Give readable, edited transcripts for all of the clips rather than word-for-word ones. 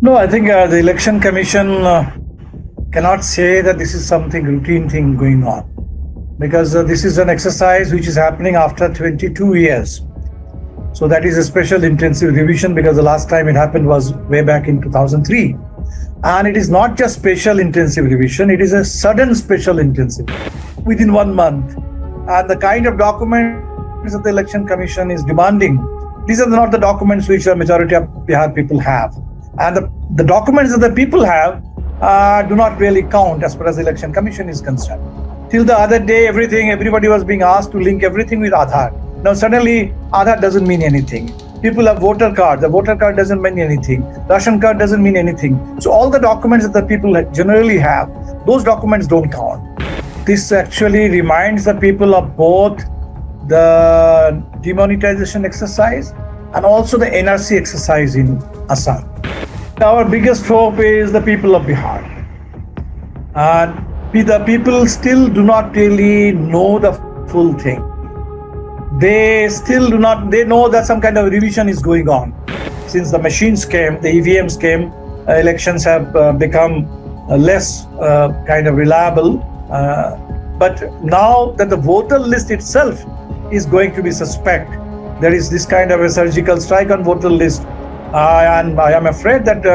No, I think the Election Commission cannot say that this is something routine thing going on, because this is an exercise which is happening after 22 years. So that is a special intensive revision, because the last time it happened was way back in 2003. And it is not just special intensive revision, it is a sudden special intensive within 1 month. And the kind of documents that the Election Commission is demanding, these are not the documents which the majority of Bihar people have. And the documents that the people have do not really count as far as the Election Commission is concerned. Till the other day, everybody was being asked to link everything with Aadhaar. Now suddenly Aadhaar doesn't mean anything. People have voter cards. The voter card doesn't mean anything. Ration card doesn't mean anything. So all the documents that the people generally have, those documents don't count. This actually reminds the people of both the demonetization exercise and also the NRC exercise in Assam. Our biggest hope is the people of Bihar. And the people still do not really know the full thing. They know that some kind of revision is going on. Since the machines came, the EVMs came, elections have become less kind of reliable. But now that the voter list itself is going to be suspect, there is this kind of a surgical strike on voter list. And I am afraid that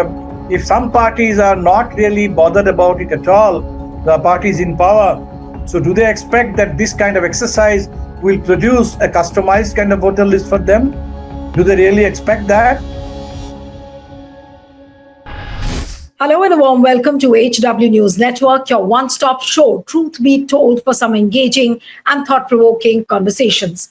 if some parties are not really bothered about it at all, the parties in power, so do they expect that this kind of exercise will produce a customized kind of voter list for them? Do they really expect that? Hello and a warm welcome to HW News Network, your one-stop show, truth be told, for some engaging and thought-provoking conversations.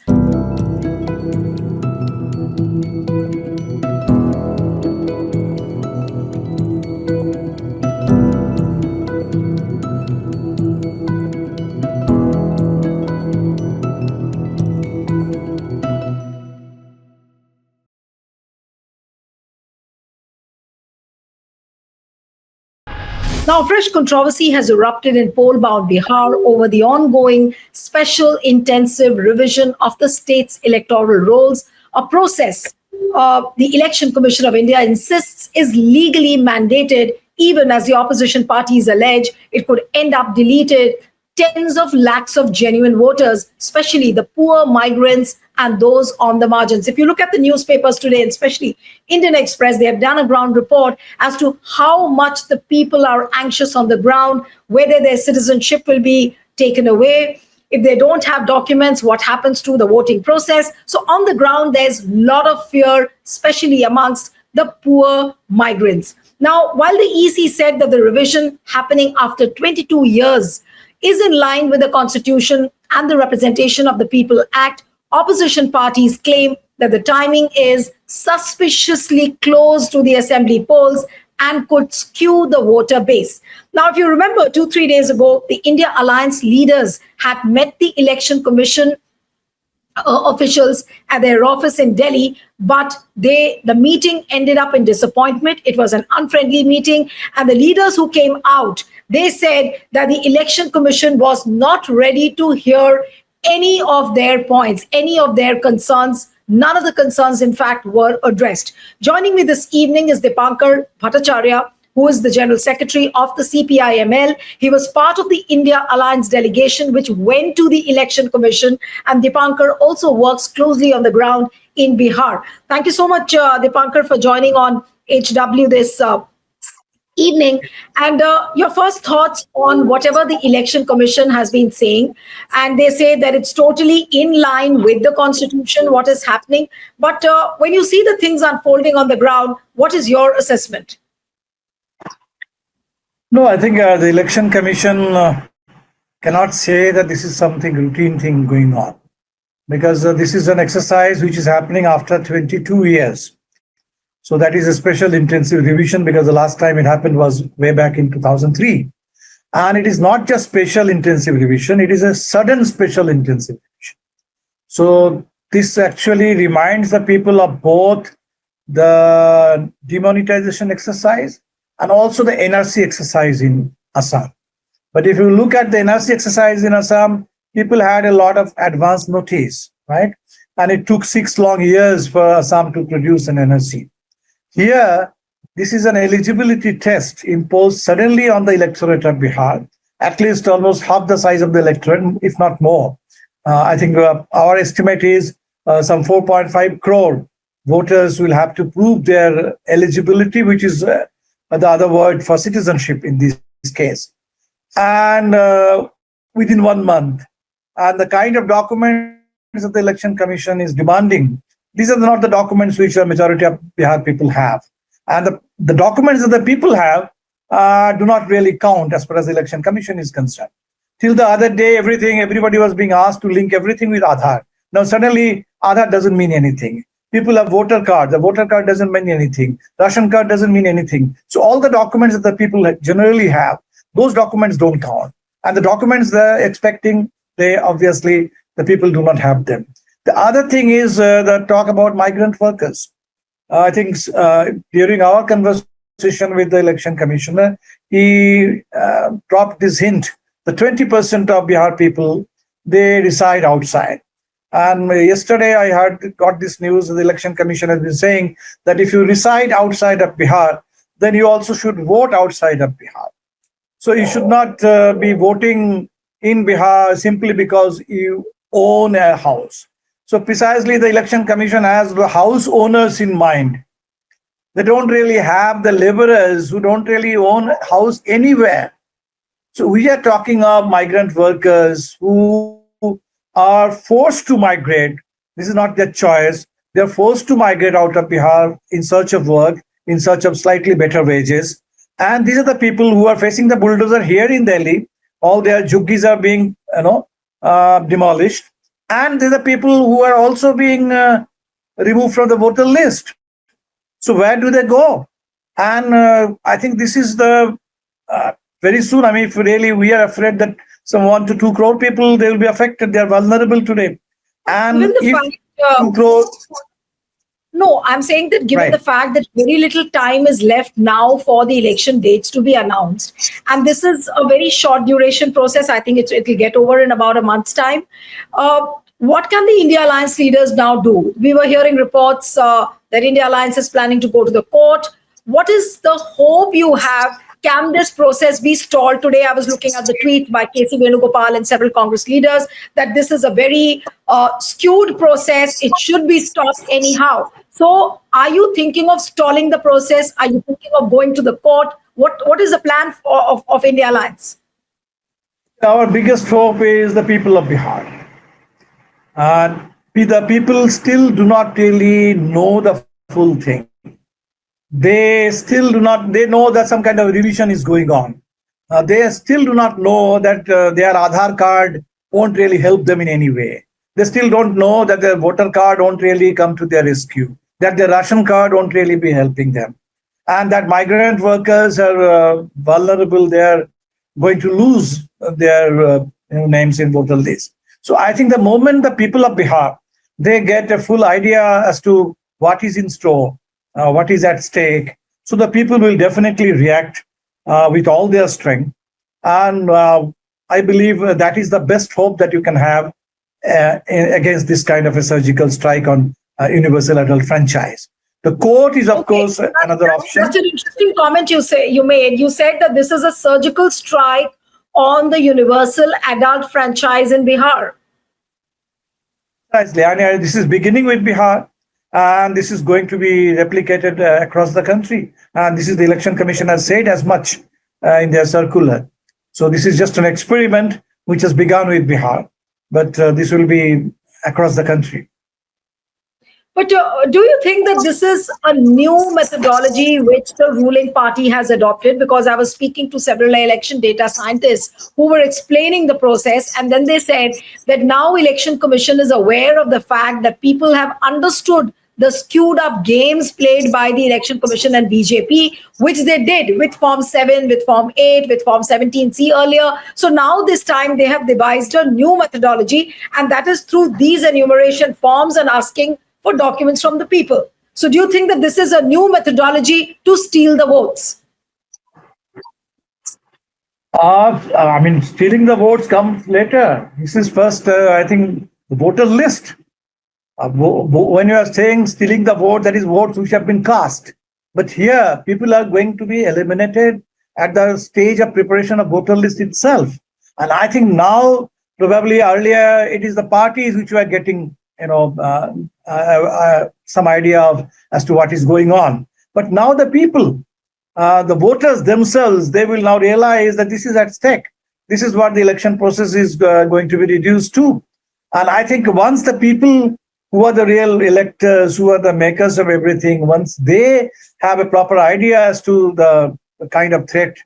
Now, fresh controversy has erupted in poll-bound Bihar over the ongoing special intensive revision of the state's electoral rolls, a process the Election Commission of India insists is legally mandated, even as the opposition parties allege it could end up deleted tens of lakhs of genuine voters, especially the poor, migrants, and those on the margins. If you look at the newspapers today, especially Indian Express, they have done a ground report as to how much the people are anxious on the ground, whether their citizenship will be taken away. If they don't have documents, what happens to the voting process? So on the ground, there's a lot of fear, especially amongst the poor migrants. Now, while the EC said that the revision happening after 22 years is in line with the Constitution and the Representation of the People Act, opposition parties claim that the timing is suspiciously close to the assembly polls and could skew the voter base. Now, if you remember, 2-3 days ago, the India Alliance leaders had met the Election Commission officials at their office in Delhi, but the meeting ended up in disappointment. It was an unfriendly meeting, and the leaders who came out, they said that the Election Commission was not ready to hear any of their points, any of their concerns. None of the concerns, in fact, were addressed. Joining me this evening is Dipankar Bhattacharya, who is the General Secretary of the CPI-ML. He was part of the India Alliance delegation, which went to the Election Commission. And Dipankar also works closely on the ground in Bihar. Thank you so much, Dipankar, for joining on HW this evening. And your first thoughts on whatever the Election Commission has been saying. And they say that it's totally in line with the Constitution, what is happening. But when you see the things unfolding on the ground, what is your assessment? No, I think the Election Commission cannot say that this is something routine thing going on, because this is an exercise which is happening after 22 years. So that is a special intensive revision, because the last time it happened was way back in 2003. And it is not just special intensive revision, it is a sudden special intensive revision. So this actually reminds the people of both the demonetization exercise and also the NRC exercise in Assam. But if you look at the NRC exercise in Assam, people had a lot of advance notice, right? And it took 6 long years for Assam to produce an NRC. Here, this is an eligibility test imposed suddenly on the electorate of Bihar, at least almost half the size of the electorate, if not more. I think our estimate is some 4.5 crore voters will have to prove their eligibility, which is the other word for citizenship in this case. And within 1 month. And the kind of documents that the Election Commission is demanding, these are not the documents which the majority of Bihar people have. And the documents that the people have do not really count as far as the Election Commission is concerned. Till the other day, everybody was being asked to link everything with Aadhaar. Now suddenly, Aadhaar doesn't mean anything. People have voter cards. The voter card doesn't mean anything. Ration card doesn't mean anything. So all the documents that the people generally have, those documents don't count. And the documents they're expecting, they obviously, the people do not have them. The other thing is the talk about migrant workers. I think during our conversation with the election commissioner, he dropped this hint. The 20% of Bihar people, they reside outside. And yesterday I got this news, the election commission has been saying that if you reside outside of Bihar, then you also should vote outside of Bihar. So you should not be voting in Bihar simply because you own a house. So precisely the election commission has the house owners in mind. They don't really have the laborers who don't really own a house anywhere. So we are talking of migrant workers who are forced to migrate. This is not their choice. They're forced to migrate out of Bihar in search of work, in search of slightly better wages. And these are the people who are facing the bulldozer here in Delhi. All their juggies are being, demolished. And these are people who are also being removed from the voter list. So where do they go? And I think this is the very soon. I mean, if really we are afraid that some 1 to 2 crore people, they will be affected. They are vulnerable today. And if 2 crore... No, I'm saying that given the fact that very little time is left now for the election dates to be announced, and this is a very short duration process, I think it'll get over in about a month's time. What can the India Alliance leaders now do? We were hearing reports that India Alliance is planning to go to the court. What is the hope you have? Can this process be stalled? Today, I was looking at the tweet by K.C. Venugopal and several Congress leaders that this is a very skewed process. It should be stopped anyhow. So are you thinking of stalling the process? Are you thinking of going to the court? What is the plan of India Alliance? Our biggest hope is the people of Bihar. The people still do not really know the full thing. They still do not, they know that some kind of revision is going on. They still do not know that their Aadhaar card won't really help them in any way. They still don't know that their voter card won't really come to their rescue, that their ration card won't really be helping them. And that migrant workers are vulnerable, they're going to lose their names in voter list. So I think the moment the people of Bihar, they get a full idea as to what is in store, what is at stake, so the people will definitely react with all their strength. And I believe that is the best hope that you can have against this kind of a surgical strike on universal adult franchise. The court is, of course, another option. That's an interesting comment you made. You said that this is a surgical strike on the universal adult franchise in Bihar. Precisely. And this is beginning with Bihar, and this is going to be replicated across the country. And this is the Election Commission has said as much in their circular. So this is just an experiment which has begun with Bihar, but this will be across the country. But do you think that this is a new methodology which the ruling party has adopted? Because I was speaking to several election data scientists who were explaining the process, and then they said that now Election Commission is aware of the fact that people have understood the skewed up games played by the Election Commission and BJP, which they did with Form 7, with Form 8, with Form 17C earlier. So now this time they have devised a new methodology, and that is through these enumeration forms and asking for documents from the people. So do you think that this is a new methodology to steal the votes? I mean, stealing the votes comes later. This is first, I think, the voter list. When you are saying stealing the vote, that is votes which have been cast. But here, people are going to be eliminated at the stage of preparation of voter list itself. And I think now, probably earlier, it is the parties which were getting, some idea of as to what is going on. But now the people, the voters themselves, they will now realize that this is at stake. This is what the election process is going to be reduced to. And I think once the people who are the real electors, who are the makers of everything, once they have a proper idea as to the kind of threat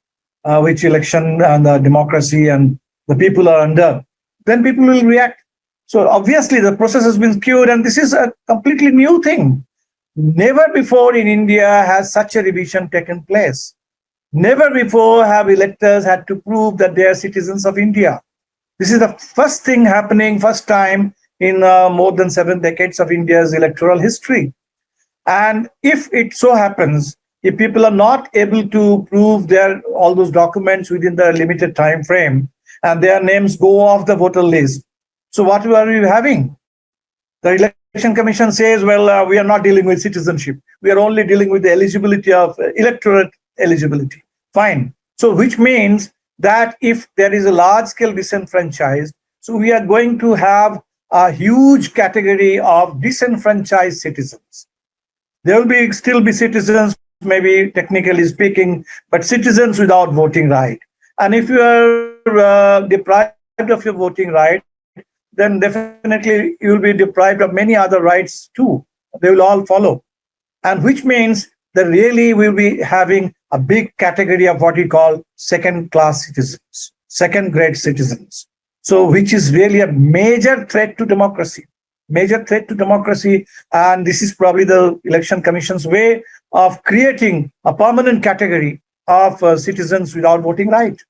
which election and the democracy and the people are under, then people will react. So obviously the process has been skewed, and this is a completely new thing. Never before in India has such a revision taken place. Never before have electors had to prove that they are citizens of India. This is the first thing happening, first time in more than 7 decades of India's electoral history. And if it so happens, if people are not able to prove all those documents within the limited time frame, and their names go off the voter list, so what are we having? The Election Commission says, well, we are not dealing with citizenship. We are only dealing with the eligibility of electorate eligibility. Fine. So which means that if there is a large-scale disenfranchised, so we are going to have a huge category of disenfranchised citizens. There will still be citizens, maybe technically speaking, but citizens without voting right. And if you are deprived of your voting right, then definitely you will be deprived of many other rights too. They will all follow. And which means that really we'll be having a big category of what we call second-class citizens, second-grade citizens. So which is really a major threat to democracy, major threat to democracy. And this is probably the Election Commission's way of creating a permanent category of citizens without voting right.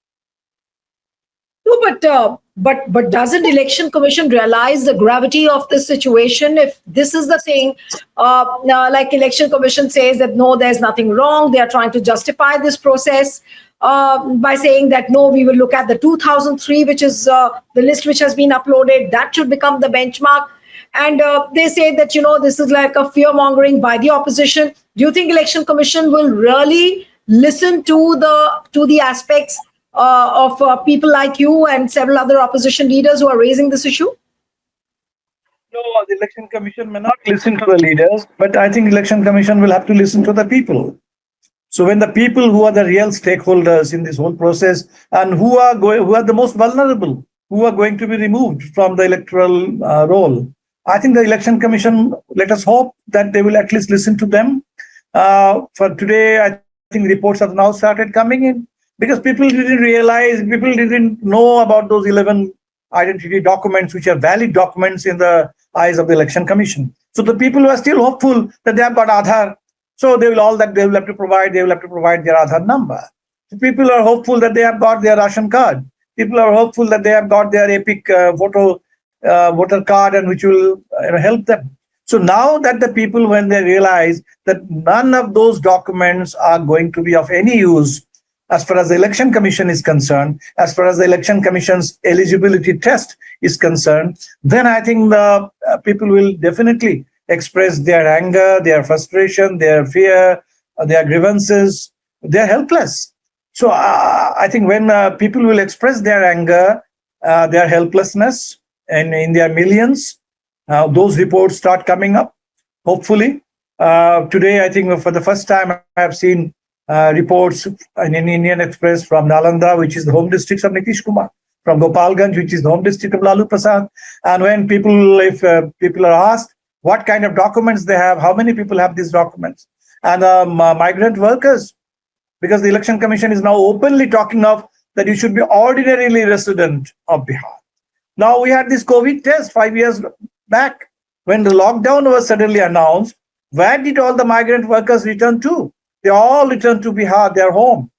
No, but doesn't Election Commission realize the gravity of this situation? If this is the thing, like Election Commission says that no, there's nothing wrong. They are trying to justify this process by saying that no, we will look at the 2003, which is the list which has been uploaded. That should become the benchmark. And they say that this is like a fear mongering by the opposition. Do you think Election Commission will really listen to the aspects of people like you and several other opposition leaders who are raising this issue? No, the Election Commission may not listen to the leaders, but I think Election Commission will have to listen to the people. So when the people who are the real stakeholders in this whole process and who are the most vulnerable, who are going to be removed from the electoral role, I think the Election Commission, let us hope that they will at least listen to them. For today, I think reports have now started coming in, because people didn't know about those 11 identity documents, which are valid documents in the eyes of the Election Commission. So the people who are still hopeful that they have got Aadhaar, so they will have to provide their Aadhaar number. So people are hopeful that they have got their ration card. People are hopeful that they have got their EPIC voter card, and which will help them. So now that the people, when they realize that none of those documents are going to be of any use as far as the Election Commission is concerned, as far as the Election Commission's eligibility test is concerned, then I think the people will definitely express their anger, their frustration, their fear, their grievances. They're helpless. So I think when people will express their anger, their helplessness, and in their millions, those reports start coming up, hopefully. Today, I think for the first time, I have seen reports in Indian Express from Nalanda, which is the home district of Nitish Kumar, from Gopalganj, which is the home district of Lalu Prasad. And when if people are asked what kind of documents they have, how many people have these documents, and migrant workers, because the Election Commission is now openly talking of that you should be ordinarily resident of Bihar. Now we had this COVID test 5 years back when the lockdown was suddenly announced. Where did all the migrant workers return to? They all returned to Bihar, their home.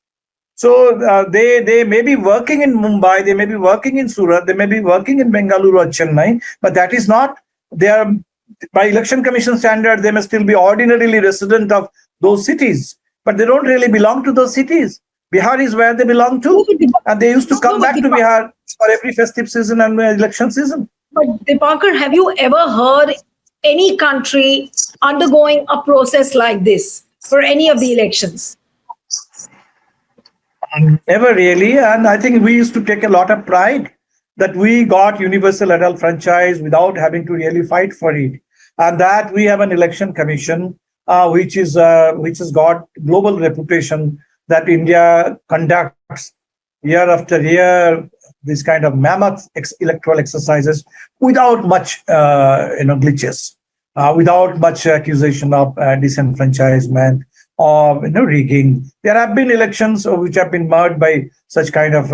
So they may be working in Mumbai, they may be working in Surat, they may be working in Bengaluru or Chennai, but that is not, they are, by Election Commission standard, they must still be ordinarily resident of those cities, but they don't really belong to those cities. Bihar is where they belong to, and they used to come back to Bihar for every festive season and election season. But Dipankar, have you ever heard any country undergoing a process like this? for any of the elections? Never really. And I think we used to take a lot of pride that we got universal adult franchise without having to really fight for it. And that we have an election commission which has got global reputation, that India conducts year after year this kind of mammoth electoral exercises without much glitches, without much accusation of disenfranchisement or rigging. There have been elections which have been marred by such kind of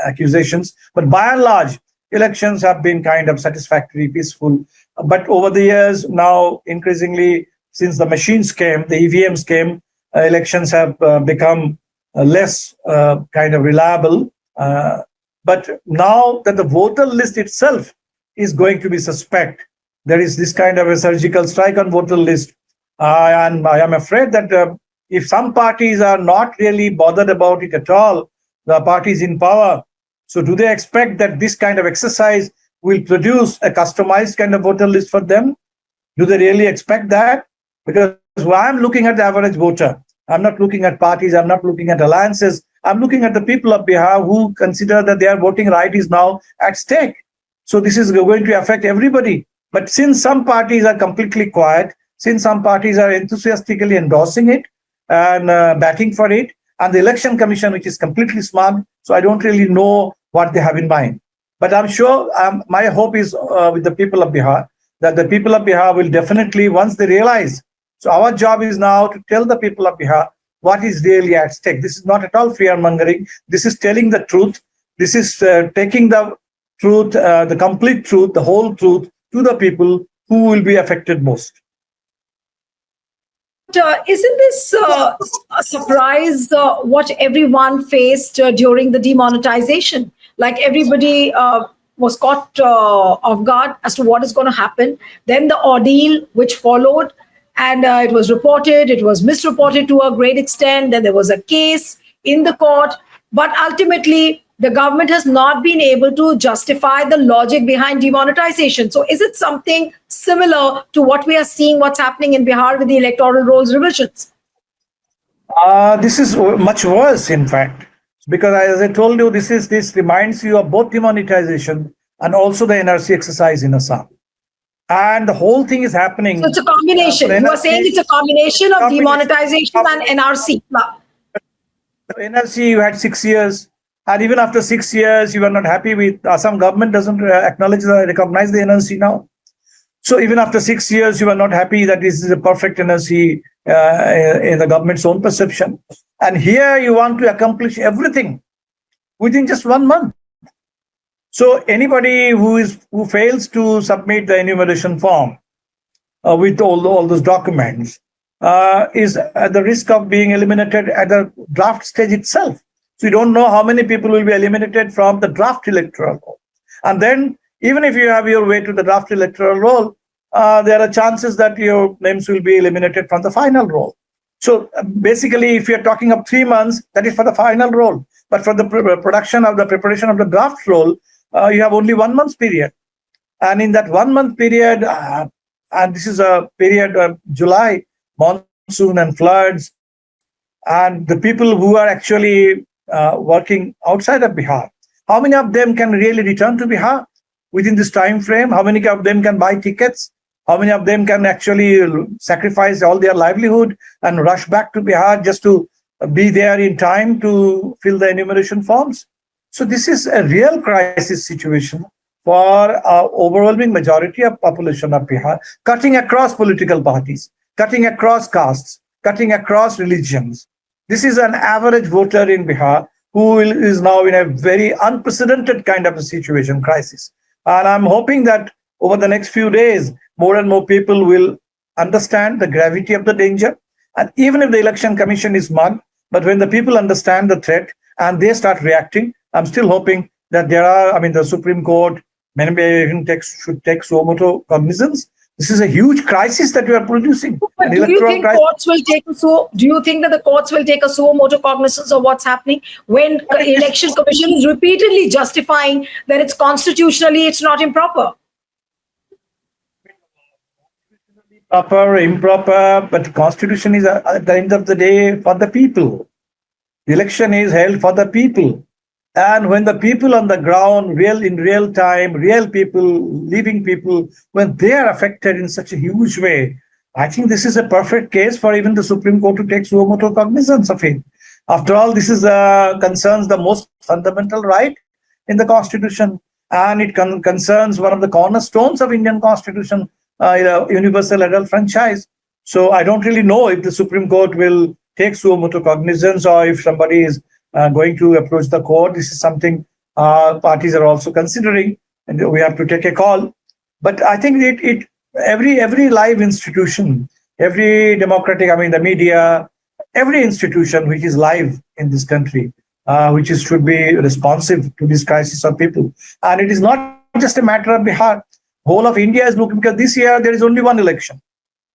accusations, but by and large, elections have been kind of satisfactory, peaceful. But over the years, now increasingly, since the machines came, the EVMs came, elections have become less kind of reliable. But now that the voter list itself is going to be suspect, there is this kind of a surgical strike on voter list. And I am afraid that if some parties are not really bothered about it at all, the parties in power, so do they expect that this kind of exercise will produce a customized kind of voter list for them? Do they really expect that? Because I'm looking at the average voter. I'm not looking at parties. I'm not looking at alliances. I'm looking at the people of Bihar who consider that their voting right is now at stake. So this is going to affect everybody. But since some parties are completely quiet, since some parties are enthusiastically endorsing it and backing for it, and the election commission, which is completely smug, so I don't really know what they have in mind. But I'm sure my hope is with the people of Bihar, that the people of Bihar will definitely, once they realize, so our job is now to tell the people of Bihar what is really at stake. This is not at all fear mongering. This is telling the truth. This is taking the truth, the complete truth, the whole truth to the people who will be affected most. Isn't this a surprise what everyone faced during the demonetization? Like everybody was caught off guard as to what is going to happen. Then the ordeal which followed, and it was reported, it was misreported to a great extent. Then there was a case in the court, but ultimately the government has not been able to justify the logic behind demonetization. So is it something similar to what we are seeing, what's happening in Bihar with the electoral rolls revisions? This is much worse, in fact, because as I told you, this reminds you of both demonetization and also the NRC exercise in Assam. And the whole thing is happening. So it's a combination. You are saying it's a combination of demonetization and NRC. NRC, you had 6 years. And even after 6 years, you are not happy with Assam government doesn't recognize the NRC now. So even after 6 years, you are not happy that this is a perfect NRC in the government's own perception. And here you want to accomplish everything within just 1 month. So anybody who fails to submit the enumeration form with all those documents is at the risk of being eliminated at the draft stage itself. So you don't know how many people will be eliminated from the draft electoral roll. And then even if you have your way to the draft electoral roll, there are chances that your names will be eliminated from the final roll. So basically, if you're talking of 3 months, that is for the final roll. But for the preparation of the draft roll, you have only 1 month period. And in that 1 month period, and this is a period of July, monsoon and floods, and the people who are actually working outside of Bihar, how many of them can really return to Bihar within this time frame? How many of them can buy tickets? How many of them can actually sacrifice all their livelihood and rush back to Bihar just to be there in time to fill the enumeration forms? So this is a real crisis situation for overwhelming majority of population of Bihar, cutting across political parties, cutting across castes, cutting across religions. This is an average voter in Bihar who is now in a very unprecedented kind of a situation, crisis. And I'm hoping that over the next few days, more and more people will understand the gravity of the danger. And even if the election commission is smug, but when the people understand the threat and they start reacting, I'm still hoping that the Supreme Court maybe even should take suo moto cognizance. This is a huge crisis that we are producing. But do you think that the courts will take a suo moto cognizance of what's happening when the election commission is repeatedly justifying that it's not improper? proper, improper, but constitution is at the end of the day for the people. The election is held for the people. And when the people on the ground, in real time, real people, living people, when they are affected in such a huge way, I think this is a perfect case for even the Supreme Court to take suo motu cognizance of it. After all, this is concerns the most fundamental right in the Constitution, and it concerns one of the cornerstones of Indian Constitution, universal adult franchise. So I don't really know if the Supreme Court will take suo motu cognizance or if somebody is going to approach the court. This is something parties are also considering, and we have to take a call. But I think every live institution, every democratic, the media, every institution which is live in this country, should be responsive to this crisis of people. And it is not just a matter of Bihar. Whole of India is looking, because this year there is only one election.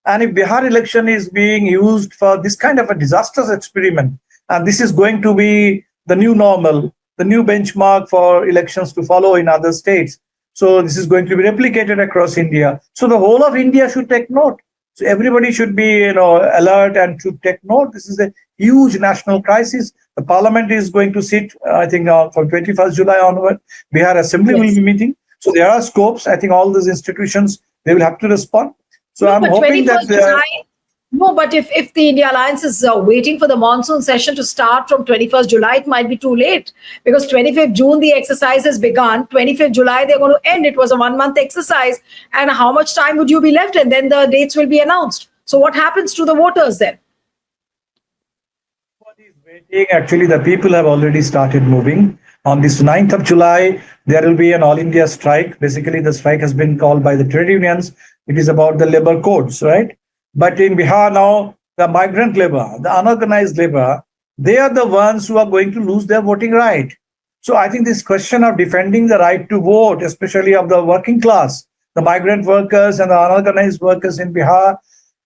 And if Bihar election is being used for this kind of a disastrous experiment, and this is going to be the new normal, the new benchmark for elections to follow in other states. So this is going to be replicated across India. So the whole of India should take note. So everybody should be, alert and should take note. This is a huge national crisis. The parliament is going to sit, I think, from 21st July onward. Bihar Assembly will be meeting. So there are scopes. I think all these institutions, they will have to respond. So No, I'm but hoping that 21st July. No, but if the India Alliance is waiting for the monsoon session to start from 21st July, it might be too late, because 25th June the exercise has begun. 25th July they're going to end. It was a 1-month exercise, and how much time would you be left? And then the dates will be announced. So what happens to the voters then? Nobody is waiting. Actually, the people have already started moving. On this 9th of July, there will be an all India strike. Basically, the strike has been called by the trade unions. It is about the labor codes, right? But in Bihar now, the migrant labor, the unorganized labor, they are the ones who are going to lose their voting right. So I think this question of defending the right to vote, especially of the working class, the migrant workers and the unorganized workers in Bihar,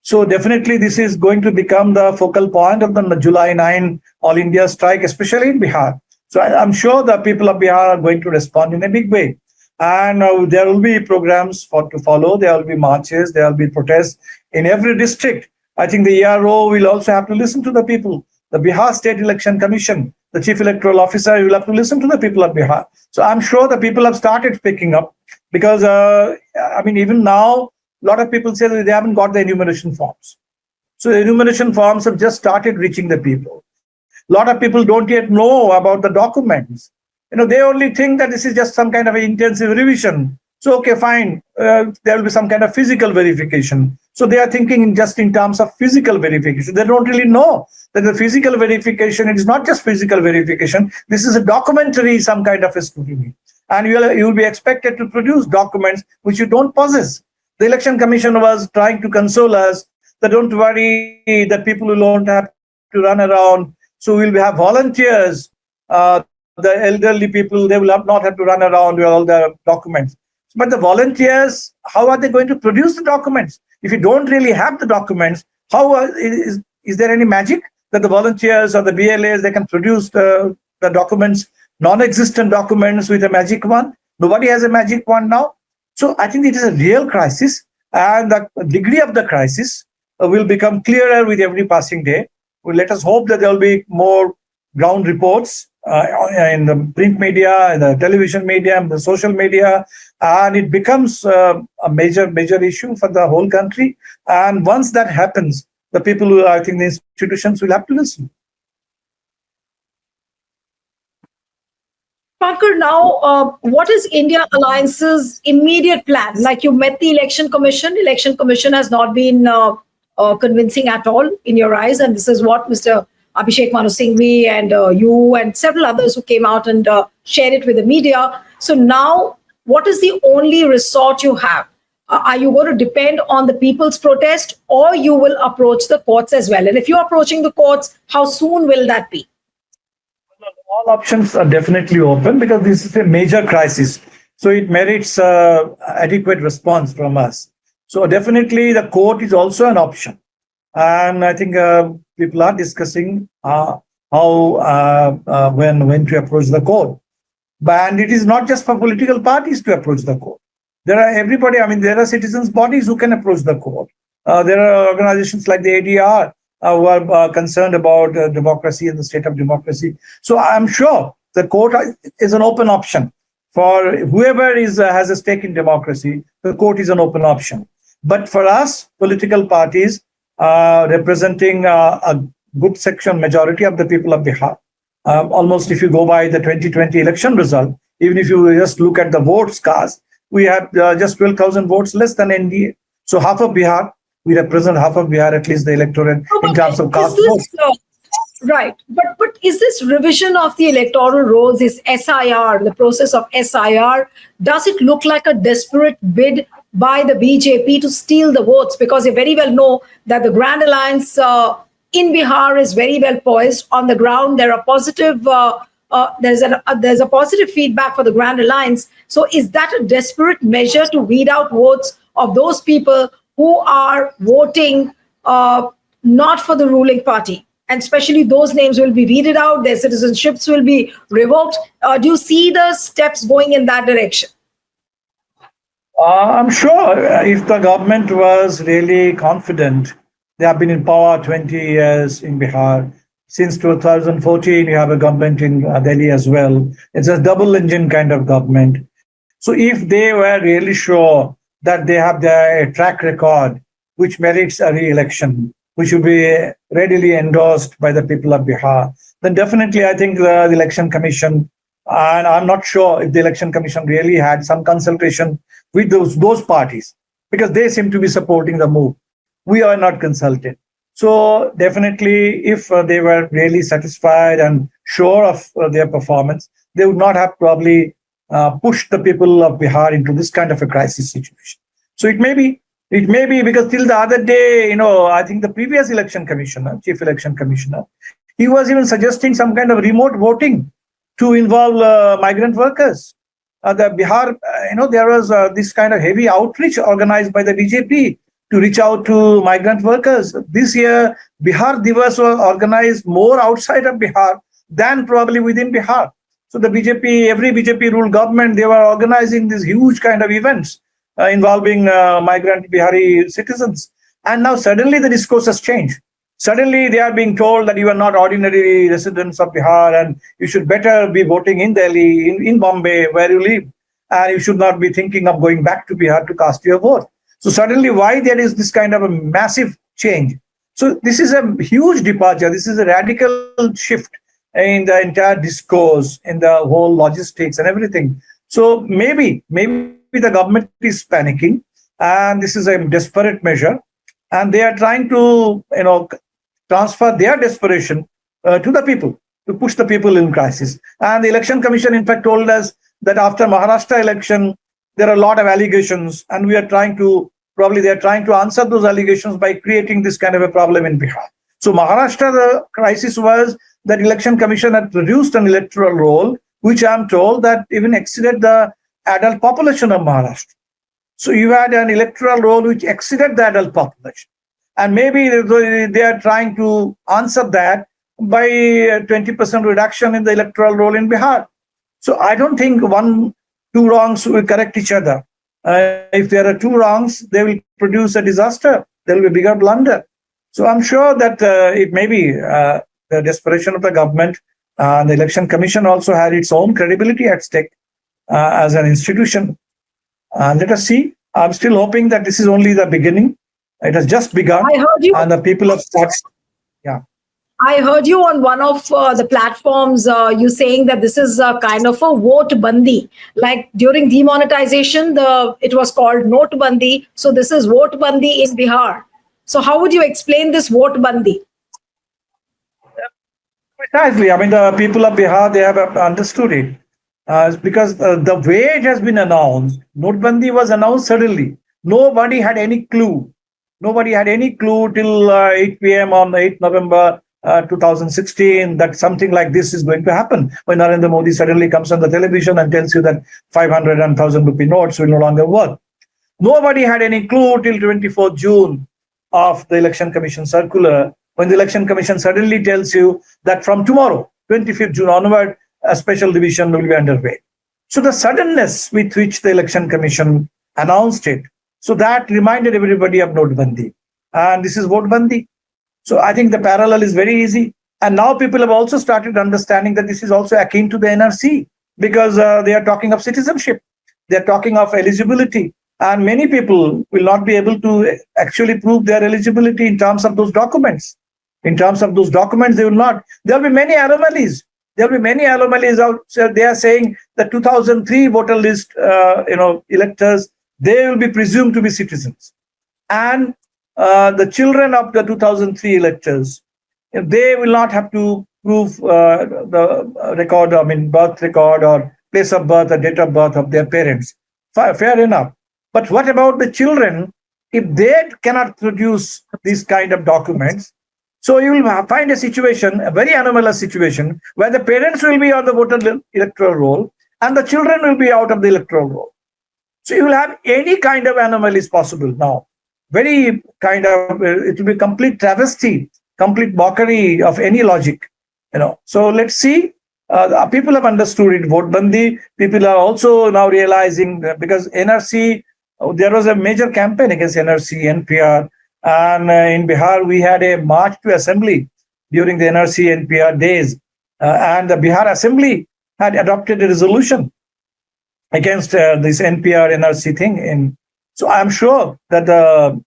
so definitely this is going to become the focal point of the July 9 All India strike, especially in Bihar. So I'm sure the people of Bihar are going to respond in a big way. And there will be programs to follow. There will be marches. There will be protests in every district. I think the ERO will also have to listen to the people. The Bihar State Election Commission, the Chief Electoral Officer, will have to listen to the people of Bihar. So I'm sure the people have started picking up, because, even now, a lot of people say that they haven't got the enumeration forms. So the enumeration forms have just started reaching the people. A lot of people don't yet know about the documents. They only think that this is just some kind of an intensive revision. So, okay, fine. There will be some kind of physical verification. So they are thinking just in terms of physical verification. They don't really know that the physical verification, it is not just physical verification. This is a documentary, some kind of a scrutiny. And you will be expected to produce documents which you don't possess. The Election Commission was trying to console us that don't worry, that people will not have to run around. So we'll have volunteers. The elderly people, they will not have to run around with all the documents. But the volunteers, how are they going to produce the documents? If you don't really have the documents, is there any magic that the volunteers or the BLAs, they can produce the documents, non-existent documents with a magic wand? Nobody has a magic wand now. So I think it is a real crisis, and the degree of the crisis will become clearer with every passing day. Well, let us hope that there will be more ground reports in the print media, in the television media, and the social media, and it becomes a major issue for the whole country. And once that happens, the people, I think the institutions will have to listen. Dipankar, now, what is India Alliance's immediate plan? Like, you met the Election Commission. Election Commission has not been convincing at all in your eyes, and this is what Mr. Abhishek Manu Singhvi and you and several others who came out and shared it with the media. So now, what is the only resort you have? Are you going to depend on the people's protest, or you will approach the courts as well? And if you're approaching the courts, how soon will that be? All options are definitely open, because this is a major crisis. So it merits adequate response from us. So definitely the court is also an option. And I think people are discussing how when to approach the court. And it is not just for political parties to approach the court. There are everybody. There are citizens' bodies who can approach the court. There are organizations like the ADR who are concerned about democracy and the state of democracy. So I'm sure the court is an open option for whoever has a stake in democracy. The court is an open option. But for us, political parties representing a good section, majority of the people of Bihar, almost if you go by the 2020 election result, even if you just look at the votes cast, we have just 12,000 votes less than NDA. So half of Bihar, we represent half of Bihar, at least the electorate, in terms of cast votes. Right. But is this revision of the electoral rolls, this SIR, the process of SIR, does it look like a desperate bid by the BJP to steal the votes? Because you very well know that the Grand Alliance in Bihar is very well poised. On the ground, there are positive, there's a positive feedback for the Grand Alliance. So is that a desperate measure to weed out votes of those people who are voting not for the ruling party? And especially those names will be weeded out, their citizenships will be revoked. Do you see the steps going in that direction? I'm sure if the government was really confident, they have been in power 20 years in Bihar. Since 2014, you have a government in Delhi as well. It's a double engine kind of government. So if they were really sure that they have their track record, which merits a re-election, which will be readily endorsed by the people of Bihar, then definitely I think the Election Commission, and I'm not sure if the Election Commission really had some consultation with those parties, because they seem to be supporting the move. We are not consulted. So definitely, if they were really satisfied and sure of their performance, they would not have probably pushed the people of Bihar into this kind of a crisis situation. So it may be because till the other day, I think the previous election commissioner, chief election commissioner, he was even suggesting some kind of remote voting to involve migrant workers. The Bihar, there was this kind of heavy outreach organized by the BJP to reach out to migrant workers. This year, Bihar Divas was organized more outside of Bihar than probably within Bihar. So the BJP, every BJP ruled government, they were organizing these huge kind of events involving migrant Bihari citizens. And now suddenly the discourse has changed. Suddenly they are being told that you are not ordinary residents of Bihar and you should better be voting in Delhi, in Bombay, where you live. And you should not be thinking of going back to Bihar to cast your vote. So suddenly why there is this kind of a massive change? So this is a huge departure. This is a radical shift in the entire discourse, in the whole logistics and everything. So maybe the government is panicking, and this is a desperate measure, and they are trying to transfer their desperation to the people, to push the people in crisis. And the Election Commission, in fact, told us that after Maharashtra election, there are a lot of allegations, and they are trying to answer those allegations by creating this kind of a problem in Bihar. So Maharashtra, the crisis was that Election Commission had produced an electoral roll, which I'm told that even exceeded the adult population of Maharashtra. So you had an electoral roll which exceeded the adult population. And maybe they are trying to answer that by 20% reduction in the electoral roll in Bihar. So I don't think two wrongs will correct each other. If there are two wrongs, they will produce a disaster. There will be a bigger blunder. So I'm sure that it may be the desperation of the government. The Election Commission also had its own credibility at stake as an institution. Let us see. I'm still hoping that this is only the beginning. It has just begun. I heard you. And the people have started. Yeah. I heard you on one of the platforms, you saying that this is a kind of a vote bandi. Like during demonetization, it was called note bandi. So this is vote bandi in Bihar. So how would you explain this vote bandi? Precisely. I mean, the people of Bihar, they have understood it. Because the way it has been announced, Notbandi was announced suddenly. Nobody had any clue. Nobody had any clue till 8 p.m. on 8 November 2016 that something like this is going to happen. When Narendra Modi suddenly comes on the television and tells you that 500 and 1,000 rupee notes will no longer work. Nobody had any clue till 24th June of the Election Commission circular, when the Election Commission suddenly tells you that from tomorrow, 25th June onward, a special division will be underway. So the suddenness with which the Election Commission announced it, so that reminded everybody of Notbandi. and this is vote bandi. So I think the parallel is very easy. And now people have also started understanding that this is also akin to the NRC, because they are talking of citizenship, they are talking of eligibility, and many people will not be able to actually prove their eligibility in terms of those documents. In terms of those documents, they will not. There will be many anomalies. There will be many anomalies out. So they are saying the 2003 voter list, electors, they will be presumed to be citizens, and the children of the 2003 electors, they will not have to prove the record, birth record or place of birth or date of birth of their parents. Fair enough. But what about the children if they cannot produce these kind of documents? So you will find a situation, a very anomalous situation, where the parents will be on the voter electoral roll and the children will be out of the electoral roll. So you will have any kind of anomalies possible now. Very kind of, it will be complete travesty, complete mockery of any logic. So let's see. People have understood it, vote bandi. People are also now realizing that, because NRC, there was a major campaign against NRC, NPR, and in Bihar we had a march to assembly during the NRC NPR days, and the Bihar Assembly had adopted a resolution against this NPR NRC thing. So I'm sure that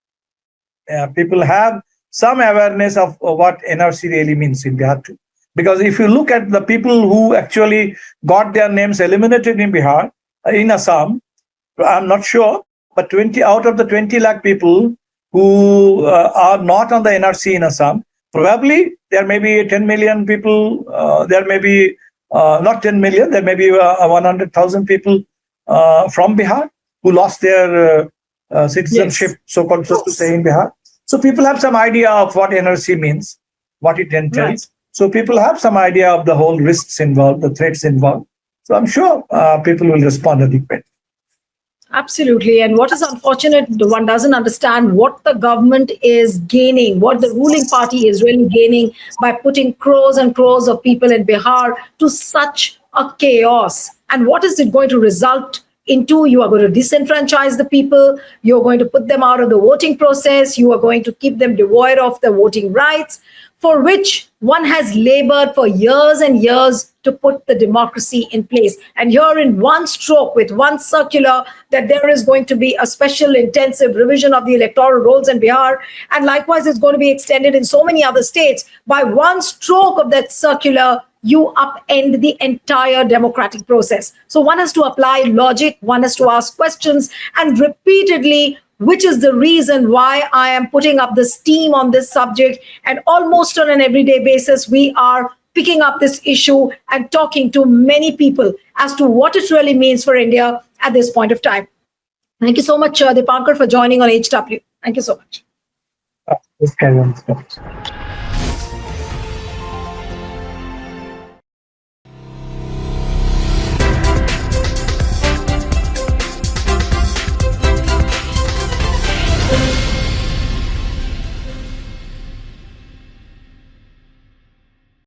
people have some awareness of what NRC really means in Bihar too. Because if you look at the people who actually got their names eliminated in Bihar, in Assam, I'm not sure, but 20 out of the 20 lakh people who are not on the NRC in Assam, probably there may be 10 million people, there may be not 10 million, there may be 100,000 people from Bihar who lost their citizenship, Yes. so-called, so to say, in Bihar. So people have some idea of what NRC means, what it entails. Right. So people have some idea of the whole risks involved, the threats involved. So I'm sure people will respond adequately. Absolutely. And what is unfortunate, one doesn't understand what the government is gaining, what the ruling party is really gaining by putting crores and crores of people in Bihar to such a chaos. And what is it going to result into? You are going to disenfranchise the people, you're going to put them out of the voting process, you are going to keep them devoid of their voting rights, for which one has labored for years and years to put the democracy in place. And here, in one stroke, with one circular, that there is going to be a special intensive revision of the electoral rolls in Bihar, and likewise it's going to be extended in so many other states. By one stroke of that circular, you upend the entire democratic process. So one has to apply logic, one has to ask questions, and repeatedly, which is the reason why I am putting up this team on this subject. And almost on an everyday basis, we are picking up this issue and talking to many people as to what it really means for India at this point of time. Thank you so much, Dipankar, for joining on HW. Thank you so much. Let's carry on.